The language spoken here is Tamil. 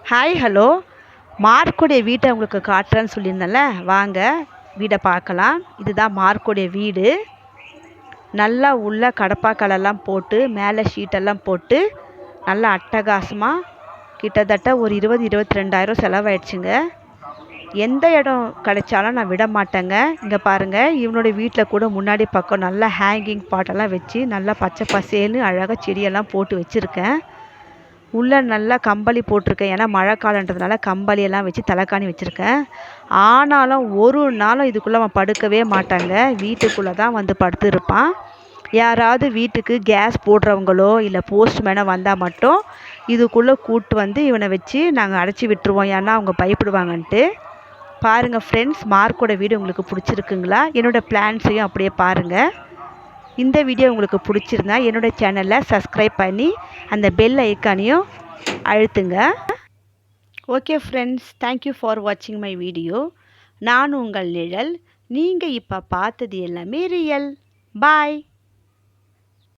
ஹாய் ஹலோ மார்க்குடைய வீட்டை உங்களுக்கு காட்டுறேன்னு சொல்லியிருந்தேன்ல, வாங்க வீடை பார்க்கலாம். இதுதான் மார்க்குடைய வீடு. நல்லா உள்ள கடப்பாக்கலெல்லாம் போட்டு மேலே ஷீட்டெல்லாம் போட்டு நல்லா அட்டகாசமாக கிட்டத்தட்ட ஒரு 20-22,000 செலவாயிடுச்சுங்க. எந்த இடம் கிடைச்சாலும் நான் விட மாட்டேங்க. இங்கே பாருங்கள், இவனுடைய வீட்டில் கூட முன்னாடி பக்கம் நல்லா ஹேங்கிங் பாட்டெல்லாம் வச்சு நல்லா பச்சை பசேல்னு அழகாக செடியெல்லாம் போட்டு வச்சுருக்கேன். உள்ளே நல்லா கம்பளி போட்டிருக்கேன், ஏன்னா மழை காலன்றதுனால கம்பளியெல்லாம் வச்சு தலைக்காணி வச்சுருக்கேன். ஆனாலும் ஒரு நாளும் இதுக்குள்ளே அவன் படுக்கவே மாட்டாங்க, வீட்டுக்குள்ளே தான் வந்து படுத்துருப்பான். யாராவது வீட்டுக்கு கேஸ் போடுறவங்களோ இல்லை போஸ்ட்மேனோ வந்தால் மட்டும் இதுக்குள்ளே கூட்டு வந்து இவனை வச்சு நாங்கள் அடைச்சி விட்டுருவோம், ஏன்னா அவங்க பயப்படுவாங்கன்ட்டு. பாருங்கள் ஃப்ரெண்ட்ஸ், மார்க்கோட வீடு உங்களுக்கு பிடிச்சிருக்குங்களா? என்னோடய பிளான்ஸையும் அப்படியே பாருங்கள். இந்த வீடியோ உங்களுக்கு பிடிச்சிருந்தா என்னோடய சேனலை சப்ஸ்கிரைப் பண்ணி அந்த பெல் ஐக்கானையும் அழுத்துங்க. ஓகே ஃப்ரெண்ட்ஸ், தேங்க்யூ ஃபார் வாட்சிங் மை வீடியோ. நான் உங்கள் நிழல். நீங்கள் இப்போ பார்த்தது எல்லாமே ரியல். பாய்.